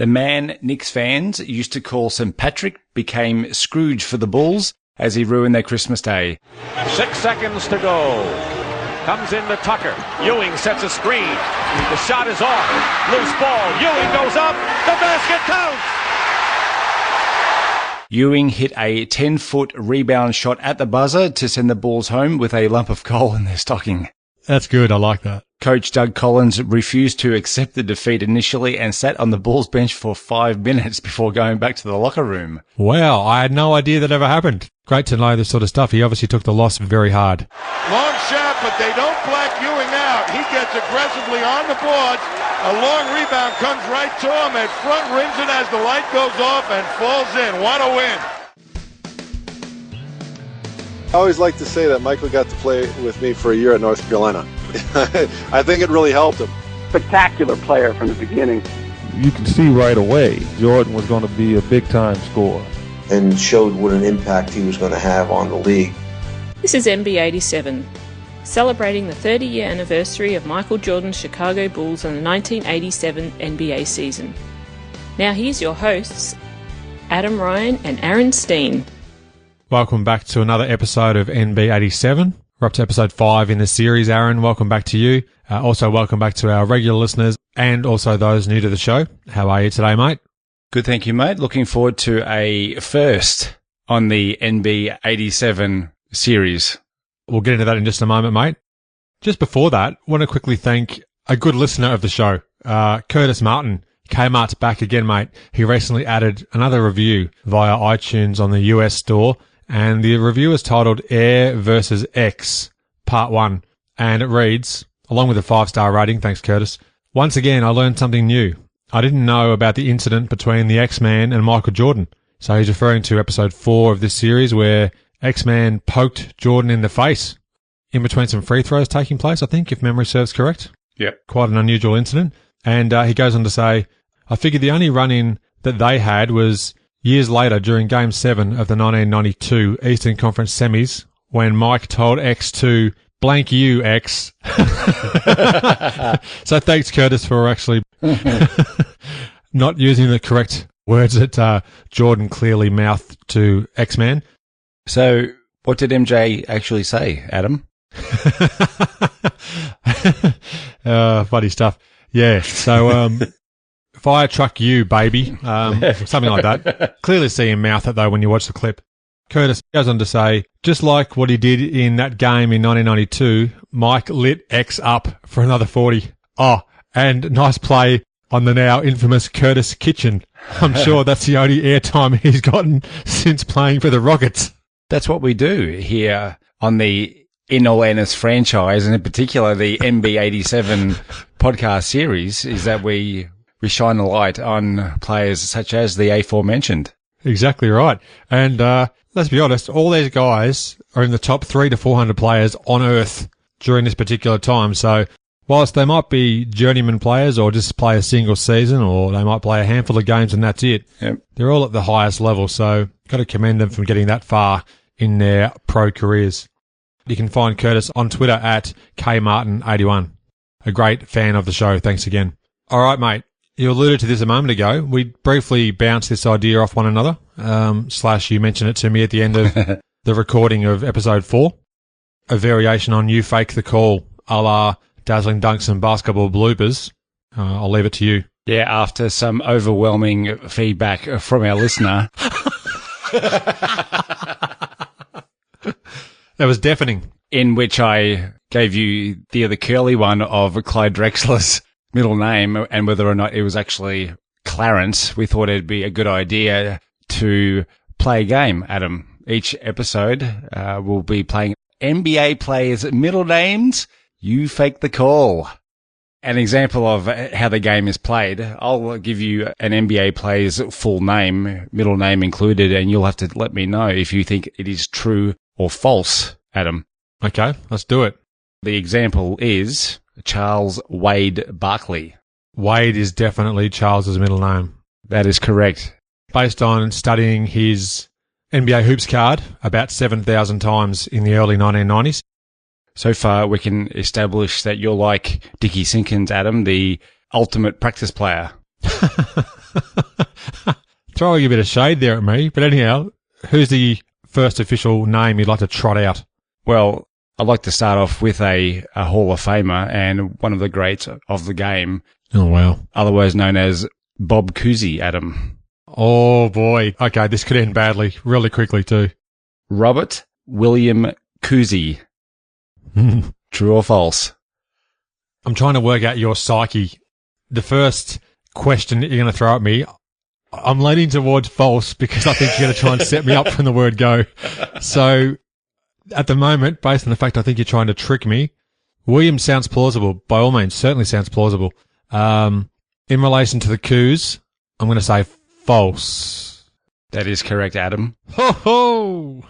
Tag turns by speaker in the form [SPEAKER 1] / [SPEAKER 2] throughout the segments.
[SPEAKER 1] The man Knicks fans used to call St. Patrick became Scrooge for the Bulls as he ruined their Christmas day.
[SPEAKER 2] 6 seconds to go. Comes into Tucker. Ewing sets a screen. The shot is off. Loose ball. Ewing goes up. The basket counts.
[SPEAKER 1] Ewing hit a 10-foot rebound shot at the buzzer to send the Bulls home with a lump of coal in their stocking.
[SPEAKER 3] That's good. I like that.
[SPEAKER 1] Coach Doug Collins refused to accept the defeat initially and sat on the Bulls bench for 5 minutes before going back to the locker room.
[SPEAKER 3] Wow, I had no idea that ever happened. Great to know this sort of stuff. He obviously took the loss very hard.
[SPEAKER 4] Long shot, but they don't black Ewing out. He gets aggressively on the board. A long rebound comes right to him and front rims it as the light goes off and falls in. What a win.
[SPEAKER 5] I always like to say that Michael got to play with me for a year at North Carolina. I think it really helped him.
[SPEAKER 6] Spectacular player from the beginning.
[SPEAKER 7] You can see right away Jordan was going to be a big-time scorer.
[SPEAKER 8] And showed what an impact he was going to have on the league.
[SPEAKER 9] This is NB87, celebrating the 30-year anniversary of Michael Jordan's Chicago Bulls and the 1987 NBA season. Now here's your hosts, Adam Ryan and Aaron Steen.
[SPEAKER 3] Welcome back to another episode of NB87. We're up to episode 5 in the series, Aaron. Welcome back to you. Also, welcome back to our regular listeners and also those new to the show. How are you today, mate?
[SPEAKER 1] Good, thank you, mate. Looking forward to a first on the NB87 series.
[SPEAKER 3] We'll get into that in just a moment, mate. Just before that, I want to quickly thank a good listener of the show, Curtis Martin. Kmart's back again, mate. He recently added another review via iTunes on the US store, and the review is titled Air vs. X, Part 1, and it reads, along with a 5-star rating, thanks Curtis, once again I learned something new. I didn't know about the incident between the X-Man and Michael Jordan. So he's referring to episode 4 of this series where X-Man poked Jordan in the face in between some free throws taking place, I think, if memory serves correct.
[SPEAKER 1] Yep.
[SPEAKER 3] Quite an unusual incident. And he goes on to say, I figured the only run-in that they had was years later during Game 7 of the 1992 Eastern Conference semis when Mike told X to blank you, X. So thanks, Curtis, for actually not using the correct words that Jordan clearly mouthed to X-Man.
[SPEAKER 1] So what did MJ actually say, Adam?
[SPEAKER 3] Funny stuff. Yeah, so fire truck you, baby, something like that. Clearly see him mouth it, though, when you watch the clip. Curtis goes on to say, just like what he did in that game in 1992, Mike lit X up for another 40. Oh, and nice play on the now infamous Curtis Kitchen. I'm sure that's the only airtime he's gotten since playing for the Rockets.
[SPEAKER 1] That's what we do here on the In All Fairness franchise, and in particular the NB87 podcast series, is that we shine a light on players such as the aforementioned.
[SPEAKER 3] Exactly right. And let's be honest, all these guys are in the top 300 to 400 players on Earth during this particular time. So whilst they might be journeyman players or just play a single season, or they might play a handful of games and that's it,
[SPEAKER 1] yep,
[SPEAKER 3] they're all at the highest level. So got to commend them for getting that far in their pro careers. You can find Curtis on Twitter at KMartin81. A great fan of the show. Thanks again. All right, mate. You alluded to this a moment ago. We briefly bounced this idea off one another, / you mentioned it to me at the end of the recording of episode 4. A variation on You Fake the Call, a la Dazzling Dunks and Basketball Bloopers. I'll leave it to you.
[SPEAKER 1] Yeah, after some overwhelming feedback from our listener.
[SPEAKER 3] That was deafening.
[SPEAKER 1] In which I gave you the other curly one of Clyde Drexler's middle name and whether or not it was actually Clarence. We thought it'd be a good idea to play a game, Adam. Each episode we'll be playing NBA players' middle names. You fake the call. An example of how the game is played, I'll give you an NBA player's full name, middle name included, and you'll have to let me know if you think it is true or false, Adam.
[SPEAKER 3] Okay, let's do it.
[SPEAKER 1] The example is Charles Wade Barkley.
[SPEAKER 3] Wade is definitely Charles's middle name.
[SPEAKER 1] That is correct.
[SPEAKER 3] Based on studying his NBA hoops card about 7,000 times in the early 1990s.
[SPEAKER 1] So far, we can establish that you're like Dickie Simpkins, Adam, the ultimate practice player.
[SPEAKER 3] Throwing a bit of shade there at me. But anyhow, who's the first official name you'd like to trot out?
[SPEAKER 1] Well, I'd like to start off with a Hall of Famer and one of the greats of the game.
[SPEAKER 3] Oh, wow.
[SPEAKER 1] Otherwise known as Bob Cousy, Adam.
[SPEAKER 3] Oh, boy. Okay, this could end badly, really quickly too.
[SPEAKER 1] Robert William Cousy. True or false?
[SPEAKER 3] I'm trying to work out your psyche. The first question that you're going to throw at me, I'm leaning towards false because I think you're going to try and set me up from the word go. So at the moment, based on the fact I think you're trying to trick me, William sounds plausible. By all means, certainly sounds plausible. In relation to the coups, I'm going to say false.
[SPEAKER 1] That is correct, Adam.
[SPEAKER 3] Ho ho!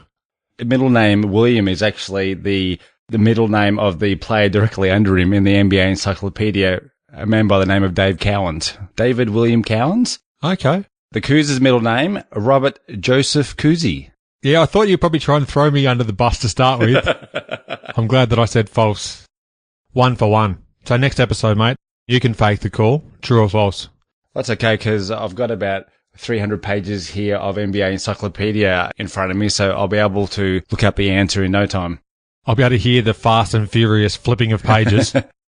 [SPEAKER 1] The middle name William is actually the middle name of the player directly under him in the NBA encyclopedia, a man by the name of Dave Cowens. David William Cowens.
[SPEAKER 3] Okay.
[SPEAKER 1] The Cous's middle name, Robert Joseph Cousy.
[SPEAKER 3] Yeah, I thought you'd probably try and throw me under the bus to start with. I'm glad that I said false. 1 for 1. So next episode, mate, you can fake the call. True or false?
[SPEAKER 1] That's okay, because I've got about 300 pages here of NBA encyclopedia in front of me, so I'll be able to look up the answer in no time.
[SPEAKER 3] I'll be able to hear the fast and furious flipping of pages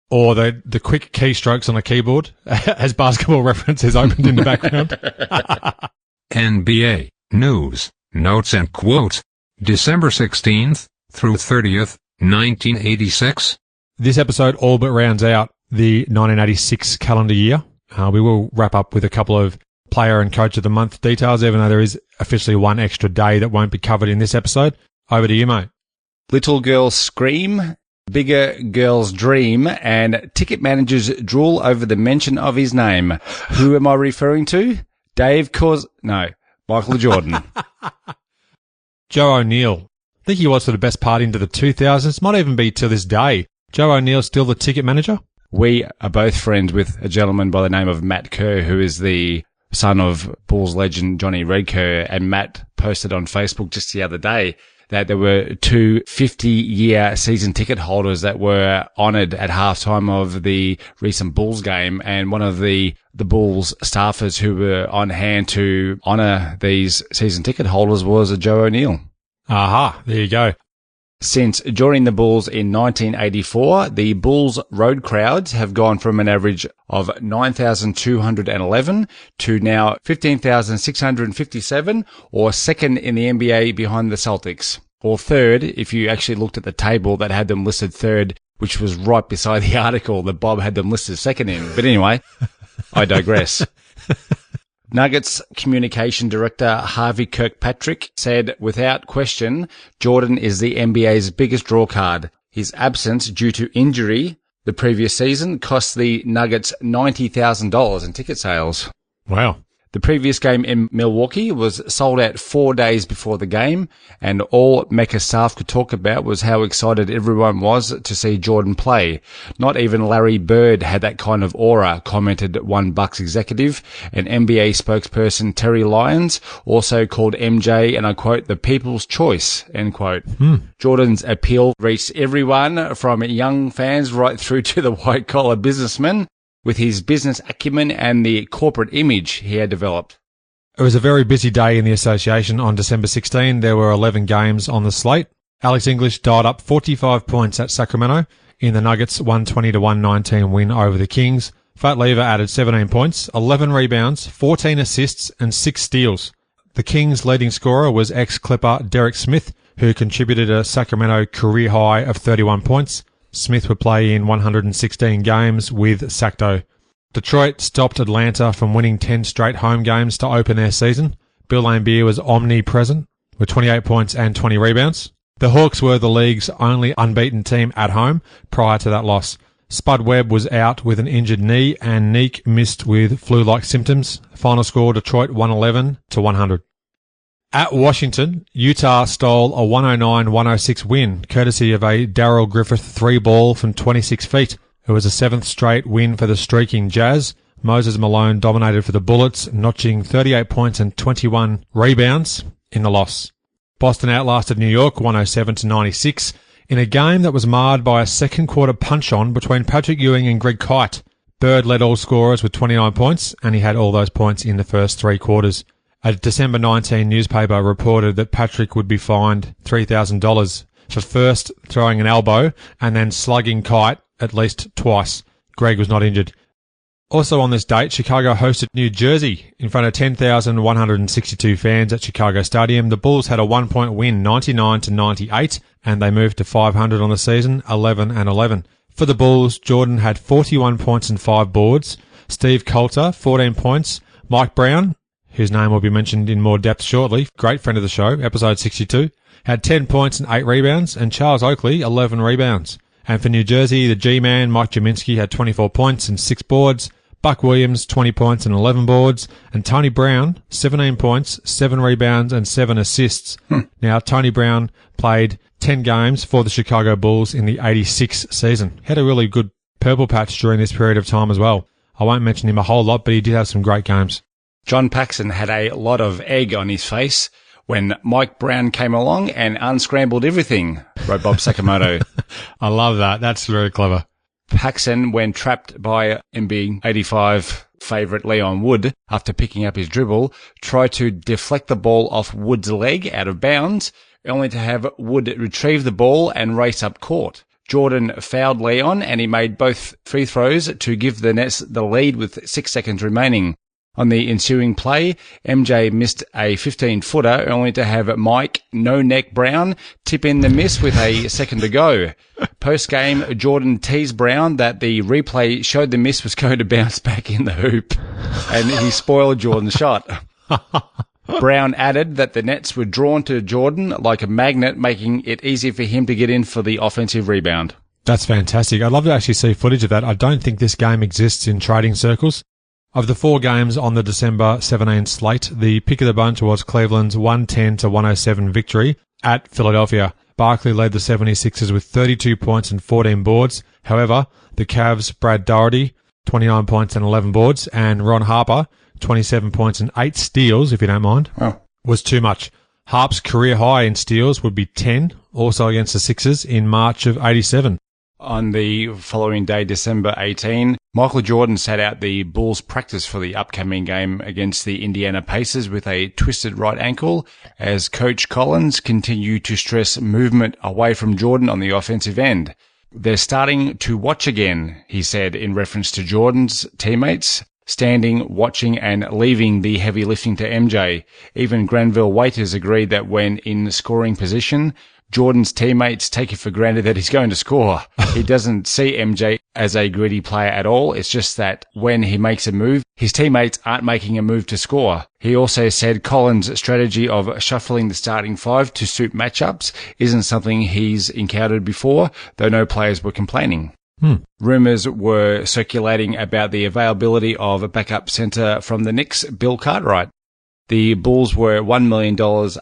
[SPEAKER 3] or the quick keystrokes on a keyboard as Basketball Reference is opened in the background.
[SPEAKER 10] NBA News, Notes and Quotes, December 16th through 30th, 1986.
[SPEAKER 3] This episode all but rounds out the 1986 calendar year. We will wrap up with a couple of player and coach of the month details, even though there is officially one extra day that won't be covered in this episode. Over to you, mate.
[SPEAKER 1] Little girls scream, bigger girls dream, and ticket managers drool over the mention of his name. Who am I referring to? Michael Jordan.
[SPEAKER 3] Joe O'Neill. I think he was for the best part into the 2000s. Might even be to this day. Joe O'Neill still the ticket manager?
[SPEAKER 1] We are both friends with a gentleman by the name of Matt Kerr, who is the son of Bulls legend Johnny Red Kerr, and Matt posted on Facebook just the other day that there were two 50-year season ticket holders that were honoured at halftime of the recent Bulls game, and one of the Bulls staffers who were on hand to honour these season ticket holders was a Joe O'Neill.
[SPEAKER 3] Aha, there you go.
[SPEAKER 1] Since joining the Bulls in 1984, the Bulls road crowds have gone from an average of 9,211 to now 15,657, or second in the NBA behind the Celtics, or third if you actually looked at the table that had them listed third, which was right beside the article that Bob had them listed second in. But anyway, I digress. Nuggets communication director Harvey Kirkpatrick said, without question, Jordan is the NBA's biggest draw card. His absence due to injury the previous season cost the Nuggets $90,000 in ticket sales.
[SPEAKER 3] Wow.
[SPEAKER 1] The previous game in Milwaukee was sold out 4 days before the game, and all Mecca staff could talk about was how excited everyone was to see Jordan play. Not even Larry Bird had that kind of aura, commented one Bucks executive, and NBA spokesperson Terry Lyons also called MJ, and I quote, the people's choice, end quote. Jordan's appeal reached everyone from young fans right through to the white-collar businessmen, with his business acumen and the corporate image he had developed.
[SPEAKER 3] It was a very busy day in the association on December 16. There were 11 games on the slate. Alex English dialed up 45 points at Sacramento in the Nuggets' 120-119 win over the Kings. Fat Lever added 17 points, 11 rebounds, 14 assists and 6 steals. The Kings' leading scorer was ex-Clipper Derek Smith, who contributed a Sacramento career high of 31 points. Smith would play in 116 games with Sacto. Detroit stopped Atlanta from winning 10 straight home games to open their season. Bill Laimbeer was omnipresent with 28 points and 20 rebounds. The Hawks were the league's only unbeaten team at home prior to that loss. Spud Webb was out with an injured knee, and Knick missed with flu-like symptoms. Final score, Detroit 111-100. At Washington, Utah stole a 109-106 win, courtesy of a Darrell Griffith 3-ball from 26 feet. It was a 7th straight win for the streaking Jazz. Moses Malone dominated for the Bullets, notching 38 points and 21 rebounds in the loss. Boston outlasted New York 107-96 in a game that was marred by a second quarter punch-on between Patrick Ewing and Greg Kite. Bird led all scorers with 29 points, and he had all those points in the first 3 quarters. A December 19 newspaper reported that Patrick would be fined $3,000 for first throwing an elbow and then slugging kite at least twice. Greg was not injured. Also on this date, Chicago hosted New Jersey in front of 10,162 fans at Chicago Stadium. The Bulls had a 1-point win, 99-98, and they moved to 500 on the season, 11-11. For the Bulls, Jordan had 41 points and 5 boards. Steve Coulter, 14 points. Mike Brown, whose name will be mentioned in more depth shortly, great friend of the show, episode 62, had 10 points and 8 rebounds, and Charles Oakley, 11 rebounds. And for New Jersey, the G-man, Mike Jaminski, had 24 points and 6 boards. Buck Williams, 20 points and 11 boards. And Tony Brown, 17 points, 7 rebounds and 7 assists. Now, Tony Brown played 10 games for the Chicago Bulls in the 86 season. Had a really good purple patch during this period of time as well. I won't mention him a whole lot, but he did have some great games.
[SPEAKER 1] John Paxson had a lot of egg on his face when Mike Brown came along and unscrambled everything, wrote Bob Sakamoto.
[SPEAKER 3] I love that. That's very clever.
[SPEAKER 1] Paxson, when trapped by NB85 favourite Leon Wood after picking up his dribble, tried to deflect the ball off Wood's leg out of bounds, only to have Wood retrieve the ball and race up court. Jordan fouled Leon and he made both free throws to give the Nets the lead with 6 seconds remaining. On the ensuing play, MJ missed a 15-footer only to have Mike No-Neck Brown tip in the miss with a second to go. Post-game, Jordan teased Brown that the replay showed the miss was going to bounce back in the hoop, and he spoiled Jordan's shot. Brown added that the Nets were drawn to Jordan like a magnet, making it easy for him to get in for the offensive rebound.
[SPEAKER 3] That's fantastic. I'd love to actually see footage of that. I don't think this game exists in trading circles. Of the 4 games on the December 17 slate, the pick of the bunch was Cleveland's 110-107 victory at Philadelphia. Barkley led the 76ers with 32 points and 14 boards. However, the Cavs' Brad Daugherty, 29 points and 11 boards, and Ron Harper, 27 points and 8 steals, if you don't mind, was too much. Harp's career high in steals would be 10, also against the Sixers in March of 87.
[SPEAKER 1] On the following day, December 18, Michael Jordan sat out the Bulls' practice for the upcoming game against the Indiana Pacers with a twisted right ankle as Coach Collins continued to stress movement away from Jordan on the offensive end. They're starting to watch again, he said in reference to Jordan's teammates, standing, watching and leaving the heavy lifting to MJ. Even Granville Waiters agreed that when in scoring position, Jordan's teammates take it for granted that he's going to score. He doesn't see MJ as a gritty player at all. It's just that when he makes a move, his teammates aren't making a move to score. He also said Collins' strategy of shuffling the starting 5 to suit matchups isn't something he's encountered before, though no players were complaining. Rumours were circulating about the availability of a backup centre from the Knicks, Bill Cartwright. The Bulls were $1 million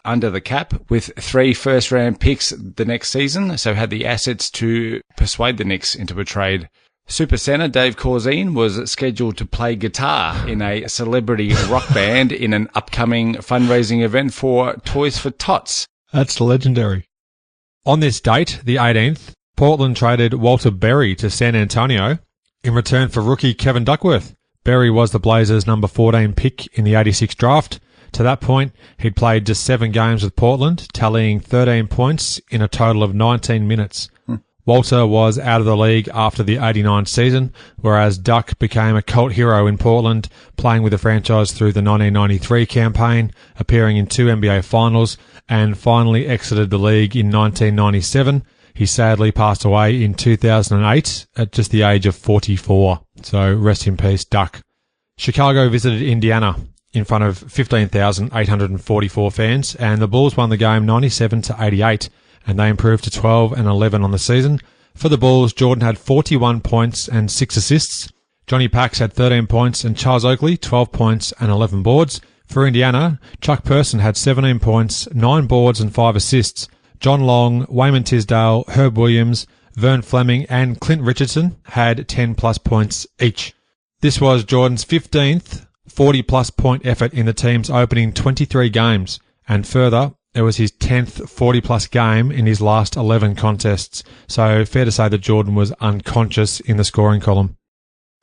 [SPEAKER 1] under the cap with 3 first-round picks the next season, so had the assets to persuade the Knicks into a trade. Super center Dave Corzine was scheduled to play guitar in a celebrity rock band in an upcoming fundraising event for Toys for Tots.
[SPEAKER 3] That's legendary. On this date, the 18th, Portland traded Walter Berry to San Antonio in return for rookie Kevin Duckworth. Berry was the Blazers' number 14 pick in the 86 draft. To that point, he'd played just 7 games with Portland, tallying 13 points in a total of 19 minutes. Walter was out of the league after the 89 season, whereas Duck became a cult hero in Portland, playing with the franchise through the 1993 campaign, appearing in 2 NBA finals, and finally exited the league in 1997. He sadly passed away in 2008 at just the age of 44. So rest in peace, Duck. Chicago visited Indiana in front of 15,844 fans, and the Bulls won the game 97-88, and they improved to 12-11 on the season. For the Bulls, Jordan had 41 points and 6 assists. Johnny Pax had 13 points, and Charles Oakley 12 points and 11 boards. For Indiana, Chuck Person had 17 points, 9 boards and 5 assists. John Long, Wayman Tisdale, Herb Williams, Vern Fleming, and Clint Richardson had 10-plus points each. This was Jordan's 15th 40-plus point effort in the team's opening 23 games, and further, it was his 10th 40-plus game in his last 11 contests, so fair to say that Jordan was unconscious in the scoring column.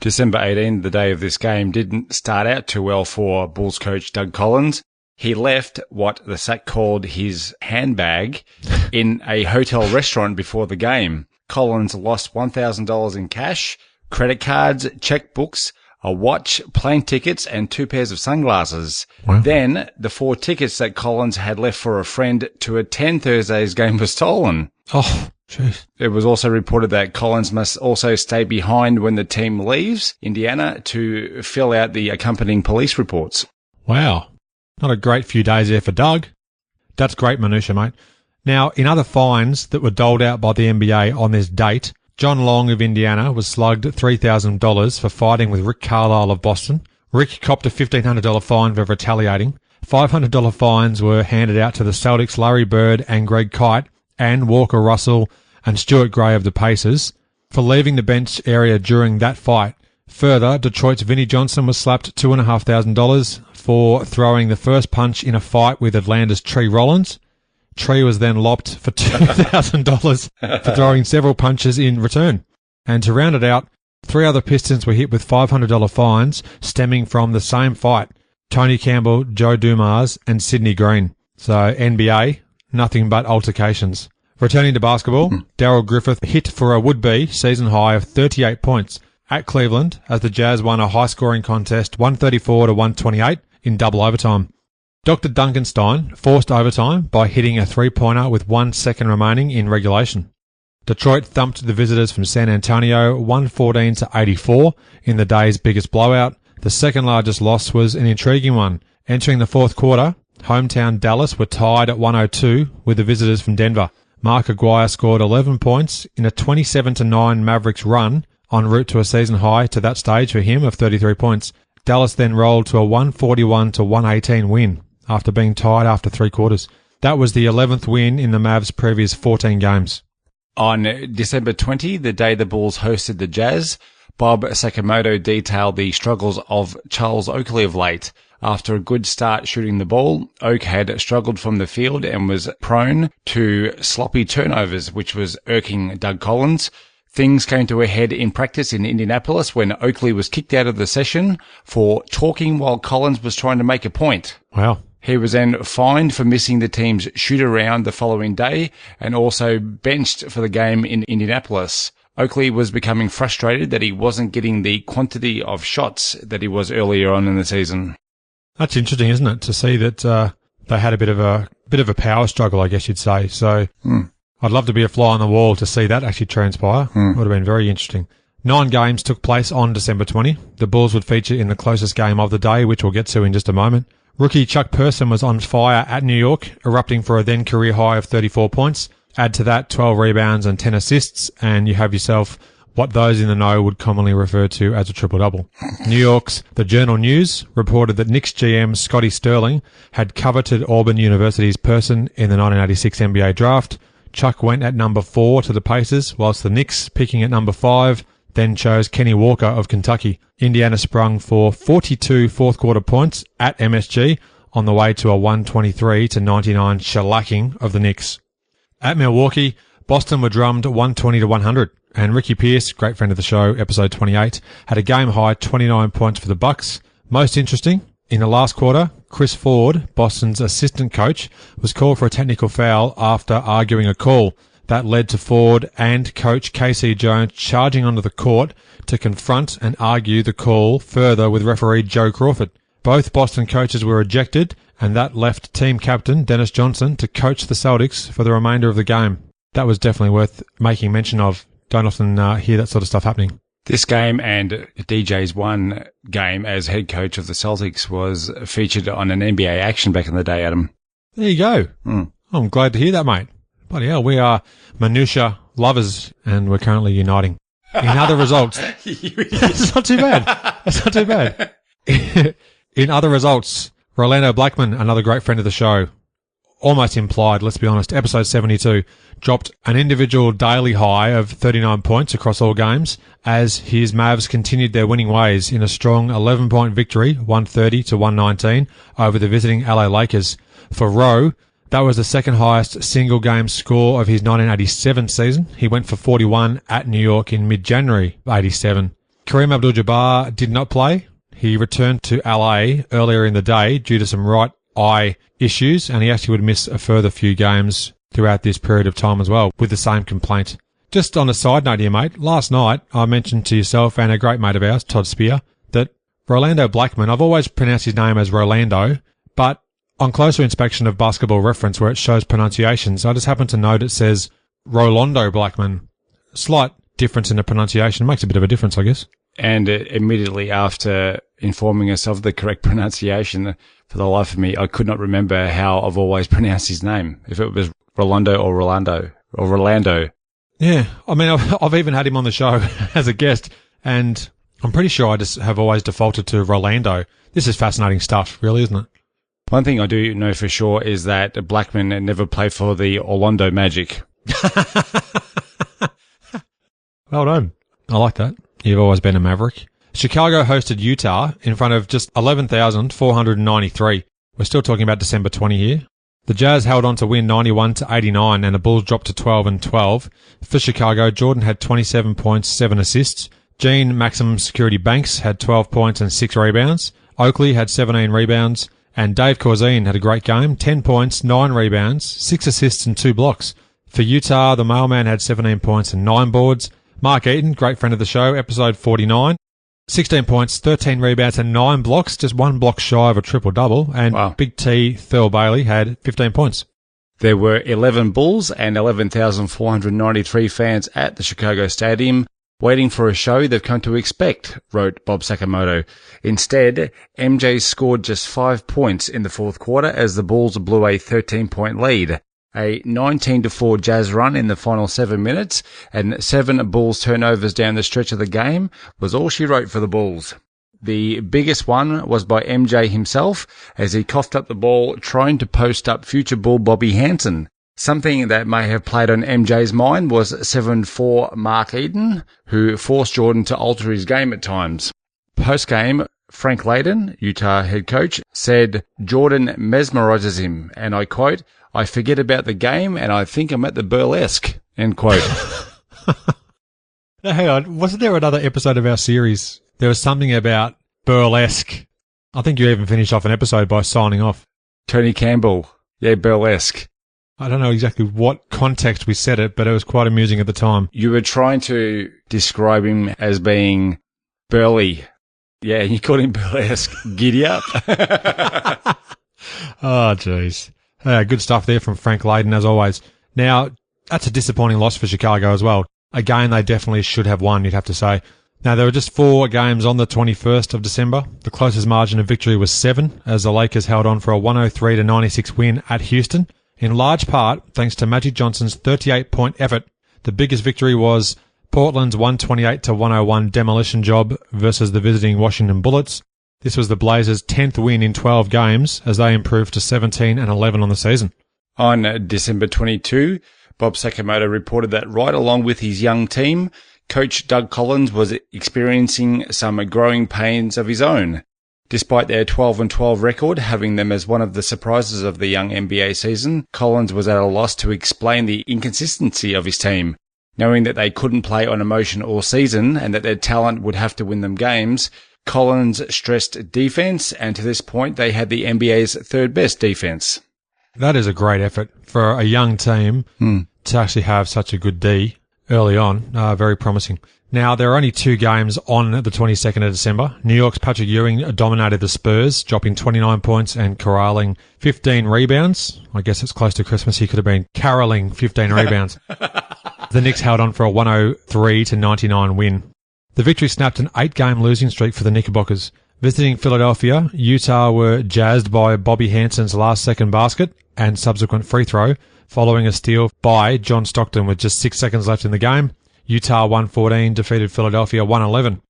[SPEAKER 1] December 18, the day of this game, didn't start out too well for Bulls coach Doug Collins. He left what the Sack called his handbag in a hotel restaurant before the game. Collins lost $1,000 in cash, credit cards, checkbooks, a watch, plane tickets, and 2 pairs of sunglasses.
[SPEAKER 3] Wow.
[SPEAKER 1] Then the 4 tickets that Collins had left for a friend to attend Thursday's game were stolen.
[SPEAKER 3] Oh, jeez.
[SPEAKER 1] It was also reported that Collins must also stay behind when the team leaves Indiana to fill out the accompanying police reports.
[SPEAKER 3] Wow. Not a great few days there for Doug. That's great minutiae, mate. Now, in other fines that were doled out by the NBA on this date, John Long of Indiana was slugged $3,000 for fighting with Rick Carlisle of Boston. Rick copped a $1,500 fine for retaliating. $500 fines were handed out to the Celtics' Larry Bird and Greg Kite and Walker Russell and Stuart Gray of the Pacers for leaving the bench area during that fight. Further, Detroit's Vinnie Johnson was slapped $2,500 for throwing the first punch in a fight with Atlanta's Tree Rollins. Tree was then lopped for $2,000 for throwing several punches in return. And to round it out, 3 other Pistons were hit with $500 fines stemming from the same fight. Tony Campbell, Joe Dumars, and Sidney Green. So NBA, nothing but altercations. Returning to basketball, Darryl Griffith hit for a would-be season high of 38 points at Cleveland as the Jazz won a high-scoring contest 134-128 in double overtime. Dr. Duncanstein forced overtime by hitting a three-pointer with 1 second remaining in regulation. Detroit thumped the visitors from San Antonio 114-84 in the day's biggest blowout. The second largest loss was an intriguing one. Entering the fourth quarter, hometown Dallas were tied at 102 with the visitors from Denver. Mark Aguirre scored 11 points in a 27-9 Mavericks run en route to a season high to that stage for him of 33 points. Dallas then rolled to a 141-118 win after being tied after 3 quarters. That was the 11th win in the Mavs' previous 14 games.
[SPEAKER 1] On December 20, the day the Bulls hosted the Jazz, Bob Sakamoto detailed the struggles of Charles Oakley of late. After a good start shooting the ball, Oak had struggled from the field and was prone to sloppy turnovers, which was irking Doug Collins. Things came to a head in practice in Indianapolis when Oakley was kicked out of the session for talking while Collins was trying to make a point.
[SPEAKER 3] Wow.
[SPEAKER 1] He was then fined for missing the team's shoot-around the following day and also benched for the game in Indianapolis. Oakley was becoming frustrated that he wasn't getting the quantity of shots that he was earlier on in the season.
[SPEAKER 3] That's interesting, isn't it, to see that they had a bit of a power struggle, I guess you'd say. So I'd love to be a fly on the wall to see that actually transpire. Would have been very interesting. 9 games took place on December 20. The Bulls would feature in the closest game of the day, which we'll get to in just a moment. Rookie Chuck Person was on fire at New York, erupting for a then career high of 34 points. Add to that 12 rebounds and 10 assists, and you have yourself what those in the know would commonly refer to as a triple-double. New York's The Journal News reported that Knicks GM Scotty Sterling had coveted Auburn University's Person in the 1986 NBA draft. Chuck went at number 4 to the Pacers, whilst the Knicks, picking at number 5, then chose Kenny Walker of Kentucky. Indiana sprung for 42 fourth-quarter points at MSG on the way to a 123-99 shellacking of the Knicks. At Milwaukee, Boston were drummed 120-100, and Ricky Pierce, great friend of the show, episode 28, had a game-high 29 points for the Bucks. Most interesting, in the last quarter, Chris Ford, Boston's assistant coach, was called for a technical foul after arguing a call. That led to Ford and coach Casey Jones charging onto the court to confront and argue the call further with referee Joe Crawford. Both Boston coaches were ejected, and that left team captain Dennis Johnson to coach the Celtics for the remainder of the game. That was definitely worth making mention of. Don't often hear that sort of stuff happening.
[SPEAKER 1] This game and DJ's one game as head coach of the Celtics was featured on an NBA Action back in the day, Adam.
[SPEAKER 3] There you go. I'm glad to hear that, mate. Bloody hell, we are minutia lovers, and we're currently uniting. In other results... That's not too bad. That's not too bad. In other results, Rolando Blackman, another great friend of the show, almost implied, let's be honest, episode 72, dropped an individual daily high of 39 points across all games as his Mavs continued their winning ways in a strong 11-point victory, 130-119, over the visiting LA Lakers. For Rowe, that was the second highest single game score of his 1987 season. He went for 41 at New York in mid-January 87. Kareem Abdul-Jabbar did not play. He returned to LA earlier in the day due to some right eye issues, and he actually would miss a further few games throughout this period of time as well with the same complaint. Just on a side note here, mate, last night I mentioned to yourself and a great mate of ours, Todd Spear, that Rolando Blackman, I've always pronounced his name as Rolando, but on closer inspection of Basketball Reference where it shows pronunciations, I just happened to note it says Rolando Blackman. Slight difference in the pronunciation. Makes a bit of a difference, I guess.
[SPEAKER 1] And immediately after informing us of the correct pronunciation, for the life of me, I could not remember how I've always pronounced his name. If it was Rolando or Rolando or Rolando.
[SPEAKER 3] Yeah. I mean, I've even had him on the show as a guest, and I'm pretty sure I just have always defaulted to Rolando. This is fascinating stuff, really, isn't it?
[SPEAKER 1] One thing I do know for sure is that Blackman never played for the Orlando Magic.
[SPEAKER 3] Well done. I like that. You've always been a Maverick. Chicago hosted Utah in front of just 11,493. We're still talking about December 20 here. The Jazz held on to win 91-89, and the Bulls dropped to 12-12. For Chicago, Jordan had 27 points, 7 assists. Gene Maximum Security Banks had 12 points and 6 rebounds. Oakley had 17 rebounds. And Dave Corzine had a great game, 10 points, 9 rebounds, 6 assists and 2 blocks. For Utah, the mailman had 17 points and 9 boards. Mark Eaton, great friend of the show, episode 49, 16 points, 13 rebounds and 9 blocks, just 1 block shy of a triple-double. And wow. Big T, Thurl Bailey, had 15 points.
[SPEAKER 1] There were 11 Bulls and 11,493 fans at the Chicago Stadium, waiting for a show they've come to expect, wrote Bob Sakamoto. Instead, MJ scored just 5 points in the fourth quarter as the Bulls blew a 13-point lead. A 19-4 Jazz run in the final 7 minutes and 7 Bulls turnovers down the stretch of the game was all she wrote for the Bulls. The biggest one was by MJ himself as he coughed up the ball trying to post up future Bull Bobby Hansen. Something that may have played on MJ's mind was 7'4" Mark Eaton, who forced Jordan to alter his game at times. Post-game, Frank Layden, Utah head coach, said Jordan mesmerizes him, and I quote, "I forget about the game and I think I'm at the burlesque," end quote.
[SPEAKER 3] Now, hang on, wasn't there another episode of our series? There was something about burlesque. I think you even finished off an episode by signing off.
[SPEAKER 1] Tony Campbell. Yeah, burlesque.
[SPEAKER 3] I don't know exactly what context we said it, but it was quite amusing at the time.
[SPEAKER 1] You were trying to describe him as being burly. Yeah, you called him burlesque. Giddy up.
[SPEAKER 3] Oh, jeez. Good stuff there from Frank Layden, as always. Now, that's a disappointing loss for Chicago as well. A game they definitely should have won, you'd have to say. Now, there were just 4 games on the 21st of December. The closest margin of victory was 7, as the Lakers held on for a 103-96 win at Houston, in large part thanks to Magic Johnson's 38-point effort. The biggest victory was Portland's 128-101 demolition job versus the visiting Washington Bullets. This was the Blazers' 10th win in 12 games as they improved to 17-11 on the season.
[SPEAKER 1] On December 22, Bob Sakamoto reported that right along with his young team, Coach Doug Collins was experiencing some growing pains of his own. Despite their 12-12 record having them as one of the surprises of the young NBA season, Collins was at a loss to explain the inconsistency of his team. Knowing that they couldn't play on emotion all season and that their talent would have to win them games, Collins stressed defense, and to this point they had the NBA's third best defense.
[SPEAKER 3] That is a great effort for a young team to actually have such a good D early on. Very promising. Now, there are only 2 games on the 22nd of December. New York's Patrick Ewing dominated the Spurs, dropping 29 points and corralling 15 rebounds. I guess it's close to Christmas. He could have been caroling 15 rebounds. The Knicks held on for a 103-99 win. The victory snapped an 8-game losing streak for the Knickerbockers. Visiting Philadelphia, Utah were jazzed by Bobby Hansen's last-second basket and subsequent free throw, following a steal by John Stockton with just 6 seconds left in the game. Utah 114 defeated Philadelphia 111.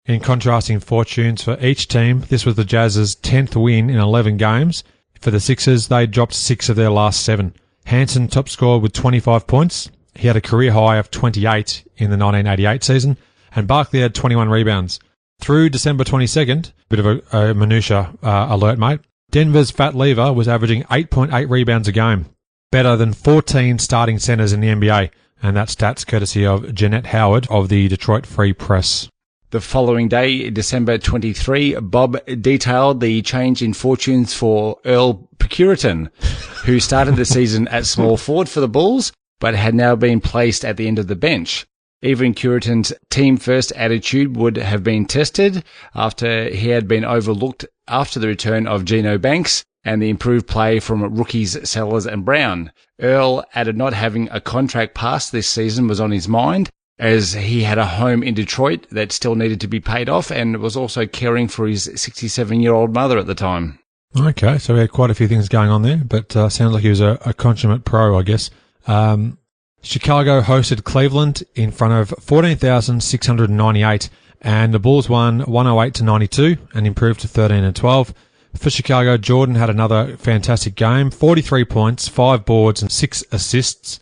[SPEAKER 3] In contrasting fortunes for each team, this was the Jazz's 10th win in 11 games. For the Sixers, they dropped 6 of their last 7. Hansen top scored with 25 points. He had a career high of 28 in the 1988 season, and Barkley had 21 rebounds. Through December 22nd, bit of a minutia alert, mate, Denver's Fat Lever was averaging 8.8 rebounds a game, better than 14 starting centers in the NBA. And that stat's courtesy of Jeanette Howard of the Detroit Free Press.
[SPEAKER 1] The following day, December 23, Bob detailed the change in fortunes for Earl Pecuritan, who started the season at small forward for the Bulls, but had now been placed at the end of the bench. Even Curitan's team-first attitude would have been tested after he had been overlooked after the return of Geno Banks and the improved play from rookies Sellers and Brown. Earl added not having a contract past this season was on his mind, as he had a home in Detroit that still needed to be paid off and was also caring for his 67-year-old mother at the time.
[SPEAKER 3] Okay, so we had quite a few things going on there, but sounds like he was a consummate pro, I guess. Chicago hosted Cleveland in front of 14,698, and the Bulls won 108-92 and improved to 13-12. For Chicago, Jordan had another fantastic game, 43 points, 5 boards and 6 assists.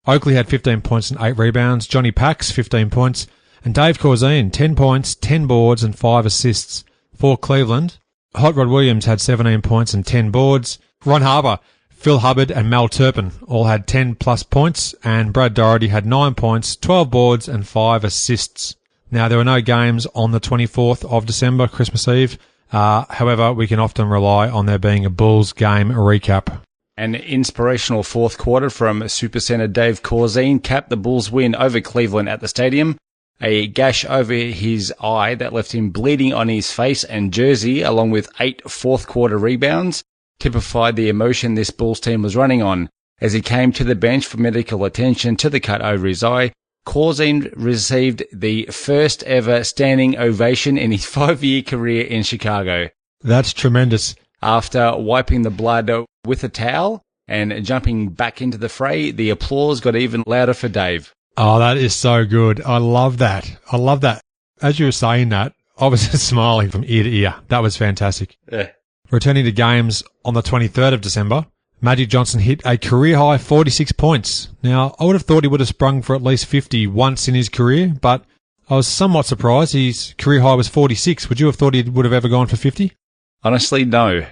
[SPEAKER 3] Oakley had 15 points and 8 rebounds, Johnny Pax 15 points, and Dave Corzine 10 points, 10 boards and 5 assists. For Cleveland, Hot Rod Williams had 17 points and 10 boards. Ron Harper, Phil Hubbard and Mel Turpin all had 10-plus points, and Brad Doherty had 9 points, 12 boards and 5 assists. Now, there were no games on the 24th of December, Christmas Eve. However, we can often rely on there being a Bulls game recap.
[SPEAKER 1] An inspirational fourth quarter from supercenter Dave Corzine capped the Bulls' win over Cleveland at the stadium. A gash over his eye that left him bleeding on his face and jersey, along with 8 fourth-quarter rebounds, typified the emotion this Bulls team was running on. As he came to the bench for medical attention to the cut over his eye, Corzine received the first ever standing ovation in his 5-year career in Chicago.
[SPEAKER 3] That's tremendous.
[SPEAKER 1] After wiping the blood with a towel and jumping back into the fray, the applause got even louder for Dave.
[SPEAKER 3] Oh, that is so good. I love that. I love that. As you were saying that, I was just smiling from ear to ear. That was fantastic.
[SPEAKER 1] Yeah.
[SPEAKER 3] Returning to games on the 23rd of December, Magic Johnson hit a career-high 46 points. Now, I would have thought he would have sprung for at least 50 once in his career, but I was somewhat surprised. His career high was 46. Would you have thought he would have ever gone for 50?
[SPEAKER 1] Honestly, no.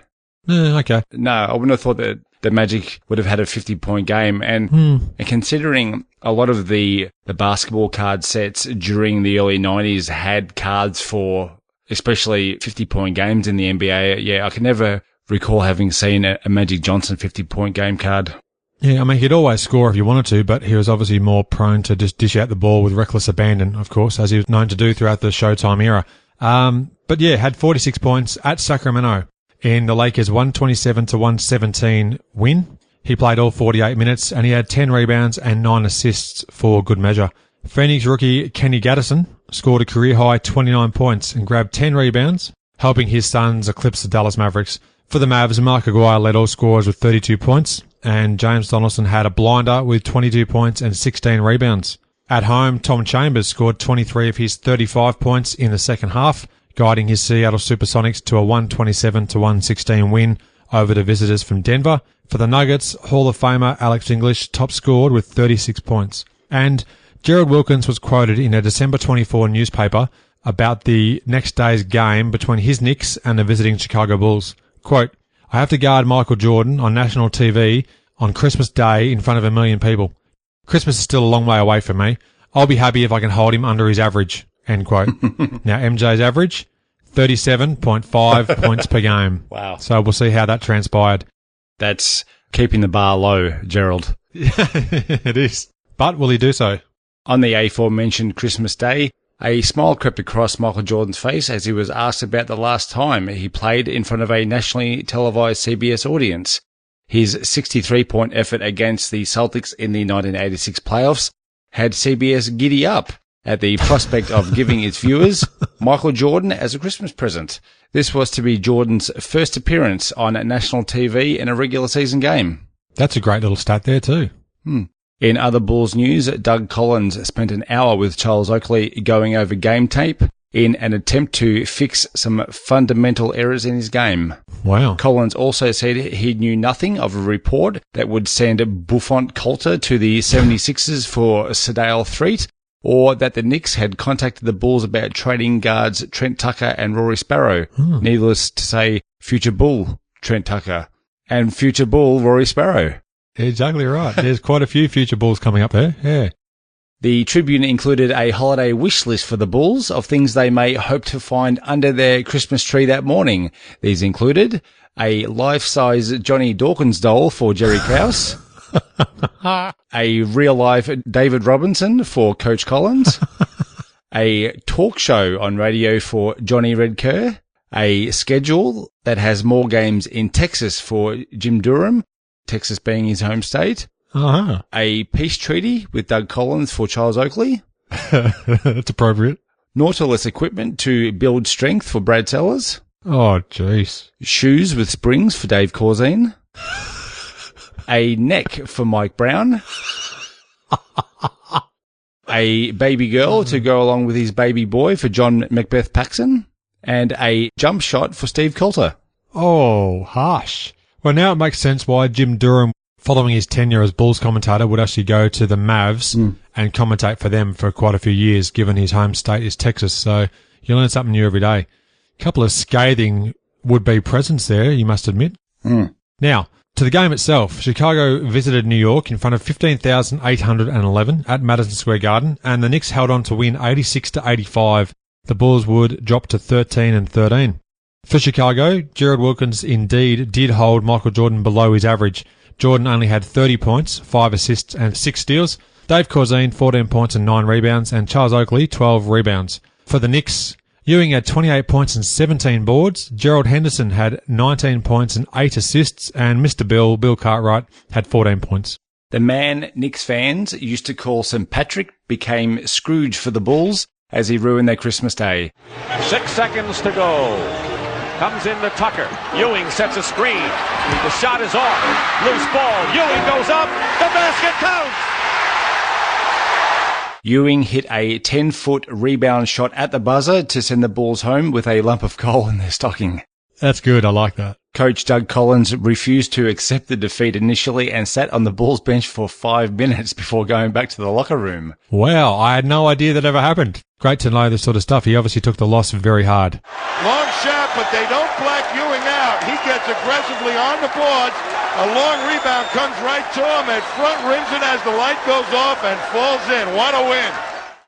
[SPEAKER 3] Okay.
[SPEAKER 1] No, I wouldn't have thought that the Magic would have had a 50-point game. And considering a lot of the basketball card sets during the early 90s had cards for especially 50-point games in the NBA, yeah, I can never recall having seen a Magic Johnson 50-point game card.
[SPEAKER 3] Yeah, I mean, he'd always score if he wanted to, but he was obviously more prone to just dish out the ball with reckless abandon, of course, as he was known to do throughout the Showtime era. But yeah, had 46 points at Sacramento in the Lakers' 127-117 win. He played all 48 minutes, and he had 10 rebounds and 9 assists for good measure. Phoenix rookie Kenny Gattison scored a career-high 29 points and grabbed 10 rebounds, helping his Suns eclipse the Dallas Mavericks. For the Mavs, Mark Aguirre led all scorers with 32 points, and James Donaldson had a blinder with 22 points and 16 rebounds. At home, Tom Chambers scored 23 of his 35 points in the second half, guiding his Seattle Supersonics to a 127-116 win over the visitors from Denver. For the Nuggets, Hall of Famer Alex English top scored with 36 points. And Gerald Wilkins was quoted in a December 24 newspaper about the next day's game between his Knicks and the visiting Chicago Bulls. Quote, "I have to guard Michael Jordan on national TV on Christmas Day in front of 1 million people. Christmas is still a long way away from me. I'll be happy if I can hold him under his average." End quote. Now, MJ's average, 37.5 points per game.
[SPEAKER 1] Wow.
[SPEAKER 3] So we'll see how that transpired.
[SPEAKER 1] That's keeping the bar low, Gerald.
[SPEAKER 3] It is. But will he do so?
[SPEAKER 1] On the aforementioned Christmas Day, a smile crept across Michael Jordan's face as he was asked about the last time he played in front of a nationally televised CBS audience. His 63-point effort against the Celtics in the 1986 playoffs had CBS giddy up at the prospect of giving its viewers Michael Jordan as a Christmas present. This was to be Jordan's first appearance on national TV in a regular season game.
[SPEAKER 3] That's a great little stat there too.
[SPEAKER 1] In other Bulls news, Doug Collins spent an hour with Charles Oakley going over game tape in an attempt to fix some fundamental errors in his game.
[SPEAKER 3] Wow.
[SPEAKER 1] Collins also said he knew nothing of a report that would send Buffon Coulter to the 76ers for Sedale Threat, or that the Knicks had contacted the Bulls about trading guards Trent Tucker and Rory Sparrow. Needless to say, future Bull Trent Tucker and future Bull Rory Sparrow.
[SPEAKER 3] Exactly right. There's quite a few future Bulls coming up there. Yeah.
[SPEAKER 1] The Tribune included a holiday wish list for the Bulls of things they may hope to find under their Christmas tree that morning. These included a life-size Johnny Dawkins doll for Jerry Krause, a real-life David Robinson for Coach Collins, a talk show on radio for Johnny Redker, a schedule that has more games in Texas for Jim Durham, Texas being his home state, a peace treaty with Doug Collins for Charles Oakley.
[SPEAKER 3] That's appropriate.
[SPEAKER 1] Nautilus equipment to build strength for Brad Sellers.
[SPEAKER 3] Oh, jeez.
[SPEAKER 1] Shoes with springs for Dave Corzine. A neck for Mike Brown. A baby girl to go along with his baby boy for John Macbeth Paxson. And a jump shot for Steve Coulter.
[SPEAKER 3] Oh, harsh. Well, now it makes sense why Jim Durham, following his tenure as Bulls commentator, would actually go to the Mavs and commentate for them for quite a few years, given his home state is Texas. So you learn something new every day. A couple of scathing would-be presents there, you must admit. Now, to the game itself, Chicago visited New York in front of 15,811 at Madison Square Garden, and the Knicks held on to win 86-85. The Bulls would drop to 13-13. For Chicago, Gerald Wilkins indeed did hold Michael Jordan below his average. Jordan only had 30 points, 5 assists and 6 steals. Dave Corzine, 14 points and 9 rebounds, and Charles Oakley, 12 rebounds. For the Knicks, Ewing had 28 points and 17 boards. Gerald Henderson had 19 points and 8 assists, and Mr. Bill Cartwright, had 14 points.
[SPEAKER 1] The man Knicks fans used to call St. Patrick became Scrooge for the Bulls as he ruined their Christmas day.
[SPEAKER 2] 6 seconds to go. Comes into Tucker. Ewing sets a screen. The shot is off. Loose ball. Ewing goes up. The basket counts.
[SPEAKER 1] Ewing hit a 10-foot rebound shot at the buzzer to send the Bulls home with a lump of coal in their stocking.
[SPEAKER 3] That's good. I like that.
[SPEAKER 1] Coach Doug Collins refused to accept the defeat initially and sat on the Bulls bench for 5 minutes before going back to the locker room.
[SPEAKER 3] Wow, I had no idea that ever happened. Great to know this sort of stuff. He obviously took the loss very hard.
[SPEAKER 4] Long shot, but they don't black Ewing out. He gets aggressively on the boards. A long rebound comes right to him and front rims it as the light goes off and falls in. What a win.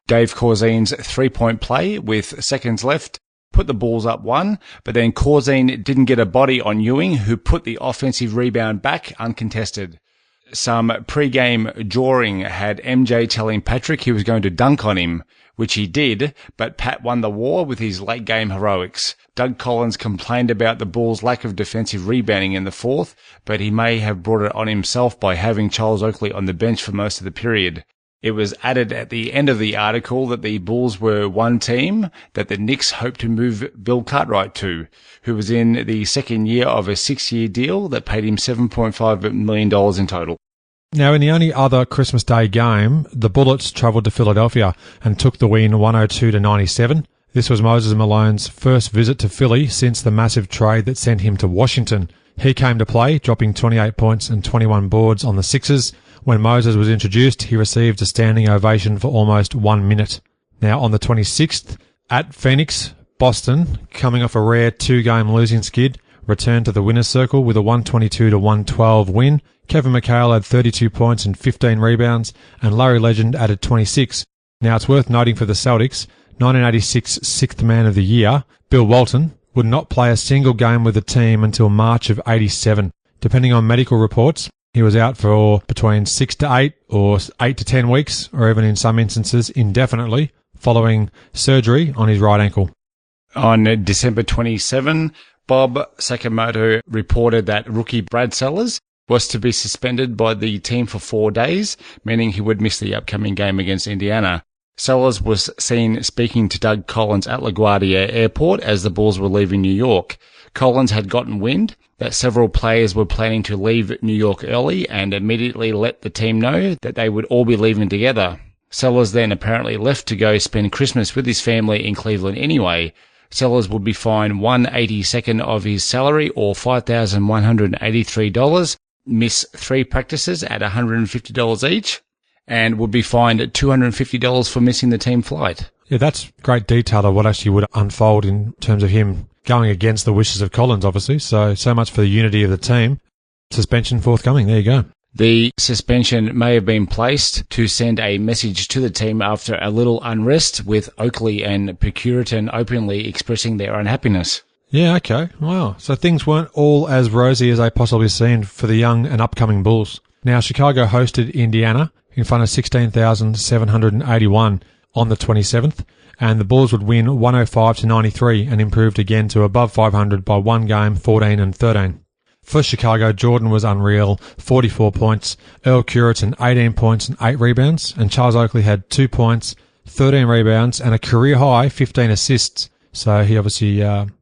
[SPEAKER 1] Dave Corzine's three-point play with seconds left put the Bulls up 1, but then Corzine didn't get a body on Ewing, who put the offensive rebound back uncontested. Some pre-game jawing had MJ telling Patrick he was going to dunk on him, which he did, but Pat won the war with his late-game heroics. Doug Collins complained about the Bulls' lack of defensive rebounding in the fourth, but he may have brought it on himself by having Charles Oakley on the bench for most of the period. It was added at the end of the article that the Bulls were one team that the Knicks hoped to move Bill Cartwright to, who was in the second year of a 6-year deal that paid him $7.5 million in total.
[SPEAKER 3] Now, in the only other Christmas Day game, the Bullets travelled to Philadelphia and took the win 102-97. This was Moses Malone's first visit to Philly since the massive trade that sent him to Washington. He came to play, dropping 28 points and 21 boards on the Sixers. When Moses was introduced, he received a standing ovation for almost 1 minute. Now, on the 26th, at Phoenix, Boston, coming off a rare 2-game losing skid, returned to the winner's circle with a 122-112 win. Kevin McHale had 32 points and 15 rebounds, and Larry Legend added 26. Now, it's worth noting for the Celtics, 1986 Sixth Man of the Year, Bill Walton, would not play a single game with the team until March of 87. Depending on medical reports, he was out for between 6 to 8 or 8 to 10 weeks, or even in some instances indefinitely, following surgery on his right ankle.
[SPEAKER 1] On December 27, Bob Sakamoto reported that rookie Brad Sellers was to be suspended by the team for 4 days, meaning he would miss the upcoming game against Indiana. Sellers was seen speaking to Doug Collins at LaGuardia Airport as the Bulls were leaving New York. Collins had gotten wind that several players were planning to leave New York early and immediately let the team know that they would all be leaving together. Sellers then apparently left to go spend Christmas with his family in Cleveland anyway. Sellers would be fined 1/82nd of his salary, or $5,183, miss 3 practices at $150 each, and would be fined $250 for missing the team flight.
[SPEAKER 3] Yeah, that's great detail of what actually would unfold in terms of him going against the wishes of Collins, obviously. So much for the unity of the team. Suspension forthcoming. There you go.
[SPEAKER 1] The suspension may have been placed to send a message to the team after a little unrest, with Oakley and Puritan openly expressing their unhappiness.
[SPEAKER 3] Yeah, okay. Wow. So things weren't all as rosy as they possibly seemed for the young and upcoming Bulls. Now, Chicago hosted Indiana in front of 16,781 on the 27th, and the Bulls would win 105-93 and improved again to above 500 by one game, 14-13. For Chicago, Jordan was unreal, 44 points, Earl Curitan 18 points and 8 rebounds, and Charles Oakley had 2 points, 13 rebounds, and a career-high 15 assists. So he obviously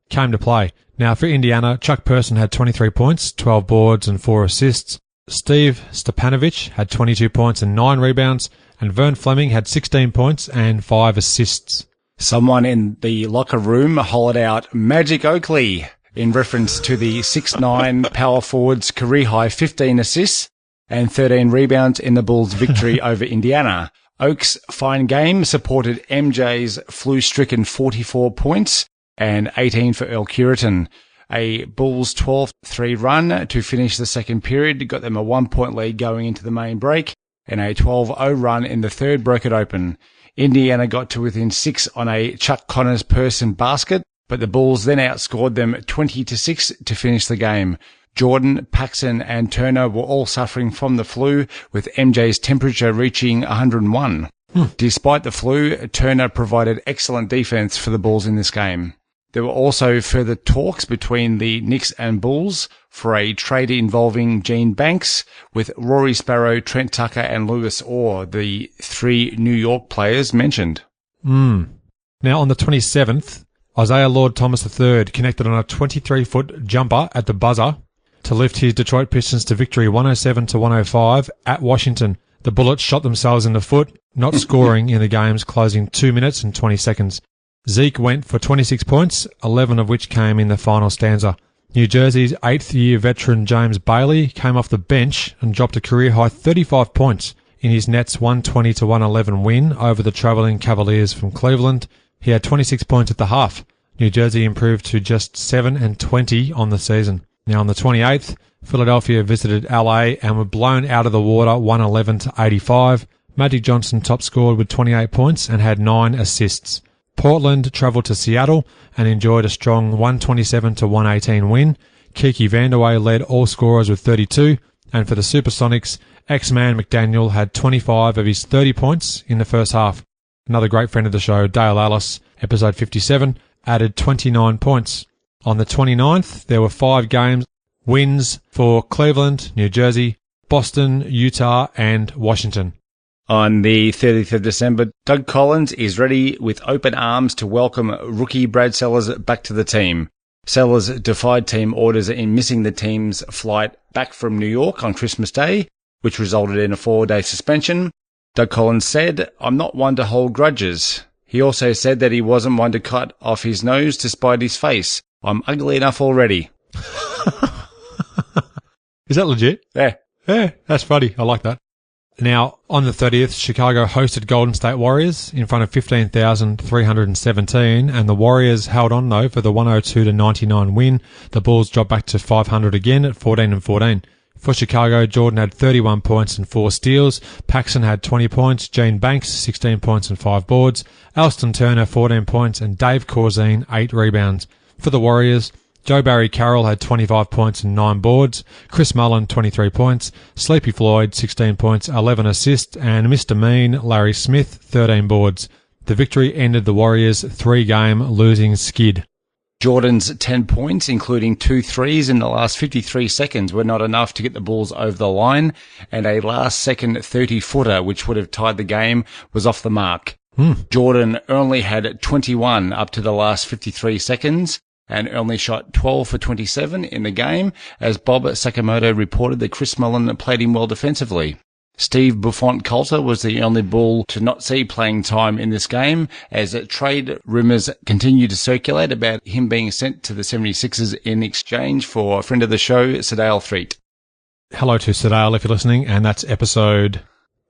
[SPEAKER 3] came to play. Now, for Indiana, Chuck Person had 23 points, 12 boards and 4 assists. Steve Stepanovich had 22 points and 9 rebounds, and Vern Fleming had 16 points and 5 assists.
[SPEAKER 1] Someone in the locker room hollered out Magic Oakley in reference to the 6'9" power forward's career-high 15 assists and 13 rebounds in the Bulls' victory over Indiana. Oak's fine game supported MJ's flu-stricken 44 points and 18 for Earl Curitan. A Bulls 12-3 run to finish the second period got them a 1-point lead going into the main break, and a 12-0 run in the third broke it open. Indiana got to within 6 on a Chuck Connors person basket, but the Bulls then outscored them 20-6 to finish the game. Jordan, Paxson and Turner were all suffering from the flu, with MJ's temperature reaching 101. Despite the flu, Turner provided excellent defense for the Bulls in this game. There were also further talks between the Knicks and Bulls for a trade involving Gene Banks, with Rory Sparrow, Trent Tucker and Lewis Orr, the 3 New York players mentioned.
[SPEAKER 3] Now, on the 27th, Isaiah Lord Thomas III connected on a 23-foot jumper at the buzzer to lift his Detroit Pistons to victory 107-105 at Washington. The Bullets shot themselves in the foot, not scoring in the game's closing 2 minutes and 20 seconds. Zeke went for 26 points, 11 of which came in the final stanza. New Jersey's 8th-year veteran James Bailey came off the bench and dropped a career-high 35 points in his Nets' 120-111 win over the travelling Cavaliers from Cleveland. He had 26 points at the half. New Jersey improved to just 7-20 on the season. Now, on the 28th, Philadelphia visited LA and were blown out of the water 111-85. Magic Johnson top scored with 28 points and had 9 assists. Portland travelled to Seattle and enjoyed a strong 127-118 win. Kiki Vandeweghe led all scorers with 32, and for the Supersonics, X-Man McDaniel had 25 of his 30 points in the first half. Another great friend of the show, Dale Ellis, episode 57, added 29 points. On the 29th, there were 5 games wins for Cleveland, New Jersey, Boston, Utah, and Washington.
[SPEAKER 1] On the 30th of December, Doug Collins is ready with open arms to welcome rookie Brad Sellers back to the team. Sellers defied team orders in missing the team's flight back from New York on Christmas Day, which resulted in a 4-day suspension. Doug Collins said, "I'm not one to hold grudges." He also said that he wasn't one to cut off his nose to spite his face. "I'm ugly enough already."
[SPEAKER 3] Is that legit?
[SPEAKER 1] Yeah.
[SPEAKER 3] Yeah, that's funny. I like that. Now, on the 30th, Chicago hosted Golden State Warriors in front of 15,317, and the Warriors held on, though, for the 102-99 win. The Bulls dropped back to 500 again at 14-14. For Chicago, Jordan had 31 points and 4 steals. Paxson had 20 points. Gene Banks, 16 points and 5 boards. Alston Turner, 14 points. And Dave Corzine, 8 rebounds. For the Warriors, Joe Barry Carroll had 25 points and 9 boards. Chris Mullen, 23 points. Sleepy Floyd, 16 points, 11 assists. And Mr. Mean, Larry Smith, 13 boards. The victory ended the Warriors' 3-game losing skid.
[SPEAKER 1] Jordan's 10 points, including 2 threes in the last 53 seconds, were not enough to get the Bulls over the line, and a last-second 30-footer, which would have tied the game, was off the mark. Jordan only had 21 up to the last 53 seconds, and only shot 12 for 27 in the game, as Bob Sakamoto reported that Chris Mullen played him well defensively. Steve Buffon-Coulter was the only Bull to not see playing time in this game, as trade rumours continued to circulate about him being sent to the 76ers in exchange for a friend of the show, Sedale Threet.
[SPEAKER 3] Hello to Sedale if you're listening, and that's episode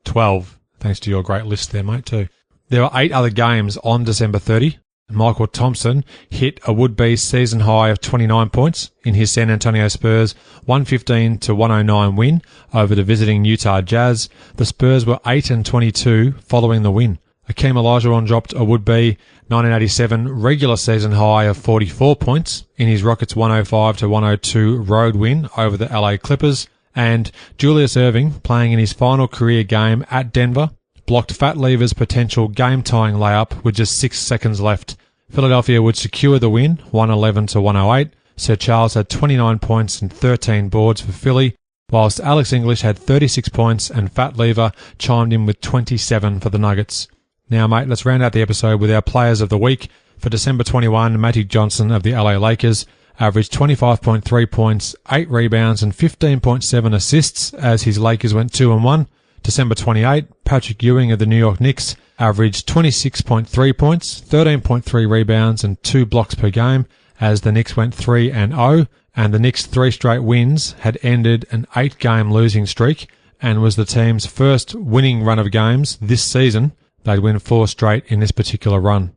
[SPEAKER 3] 12. Thanks to your great list there, mate, too. There were 8 other games on December 30. Michael Thompson hit a would-be season high of 29 points in his San Antonio Spurs 115-109 win over the visiting Utah Jazz. The Spurs were 8-22 following the win. Akeem Olajuwon dropped a would-be 1987 regular season high of 44 points in his Rockets 105-102 road win over the LA Clippers. And Julius Erving, playing in his final career game at Denver, blocked Fat Lever's potential game-tying layup with just 6 seconds left. Philadelphia would secure the win, 111-108. Sir Charles had 29 points and 13 boards for Philly, whilst Alex English had 36 points and Fat Lever chimed in with 27 for the Nuggets. Now, mate, let's round out the episode with our players of the week. For December 21, Magic Johnson of the LA Lakers averaged 25.3 points, 8 rebounds and 15.7 assists as his Lakers went 2-1. December 28, Patrick Ewing of the New York Knicks averaged 26.3 points, 13.3 rebounds and 2 blocks per game as the Knicks went 3-0, and the Knicks' 3 straight wins had ended an 8-game losing streak and was the team's first winning run of games this season. They'd win 4 straight in this particular run.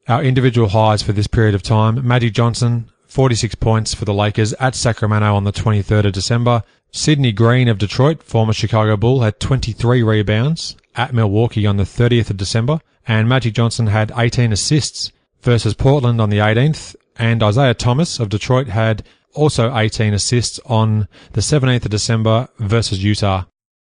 [SPEAKER 3] Our individual highs for this period of time: Magic Johnson, 46 points for the Lakers at Sacramento on the 23rd of December. Sidney Green of Detroit, former Chicago Bull, had 23 rebounds at Milwaukee on the 30th of December. And Magic Johnson had 18 assists versus Portland on the 18th. And Isaiah Thomas of Detroit had also 18 assists on the 17th of December versus Utah.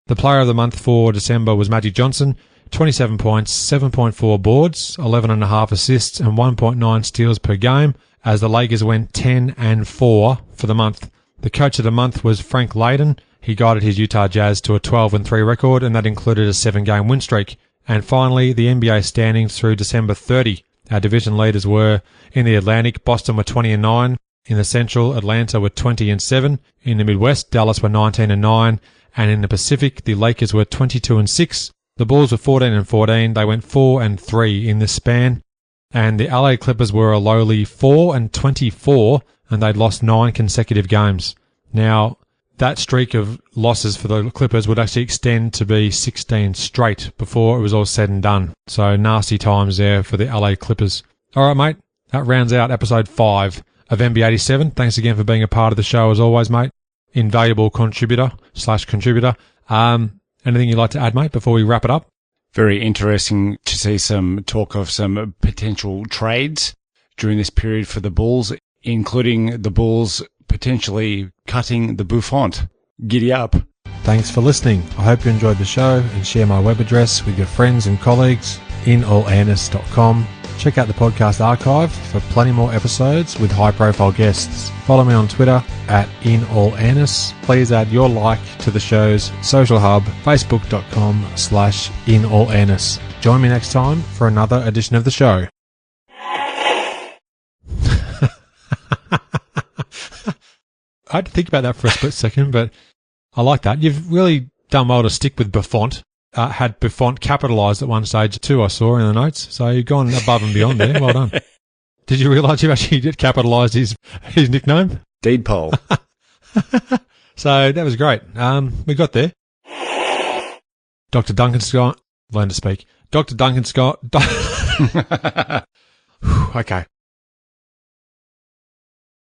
[SPEAKER 3] The player of the month for December was Magic Johnson, 27 points, 7.4 boards, 11.5 assists and 1.9 steals per game as the Lakers went 10-4 for the month. The coach of the month was Frank Layden. He guided his Utah Jazz to a 12-3 record, and that included a 7-game win streak. And finally, the NBA standings through December 30. Our division leaders were: in the Atlantic, Boston were 20-9. In the Central, Atlanta were 20-7. In the Midwest, Dallas were 19-9. And in the Pacific, the Lakers were 22-6. The Bulls were 14-14. They went 4-3 in this span. And the LA Clippers were a lowly 4-24, and they'd lost 9 consecutive games. Now, that streak of losses for the Clippers would actually extend to be 16 straight before it was all said and done. So nasty times there for the LA Clippers. All right, mate. That rounds out episode 5 of NB87. Thanks again for being a part of the show as always, mate. Invaluable contributor. Anything you'd like to add, mate, before we wrap it up?
[SPEAKER 1] Very interesting to see some talk of some potential trades during this period for the Bulls, including the Bulls potentially cutting the Buffon. Giddy up.
[SPEAKER 3] Thanks for listening. I hope you enjoyed the show, and share my web address with your friends and colleagues, inallairness.com. Check out the podcast archive for plenty more episodes with high-profile guests. Follow me on Twitter at inallairness. Please add your like to the show's social hub, facebook.com/inallairness. Join me next time for another edition of the show. I had to think about that for a split second, but I like that. You've really done well to stick with Buffon. Had Buffon capitalised at one stage too, I saw in the notes. So you've gone above and beyond there. Well done. Did you realise you actually did capitalise his nickname?
[SPEAKER 1] Deed poll.
[SPEAKER 3] So that was great. We got there. Dr. Duncan Scott. Learn to speak. Dr. Duncan Scott. Okay.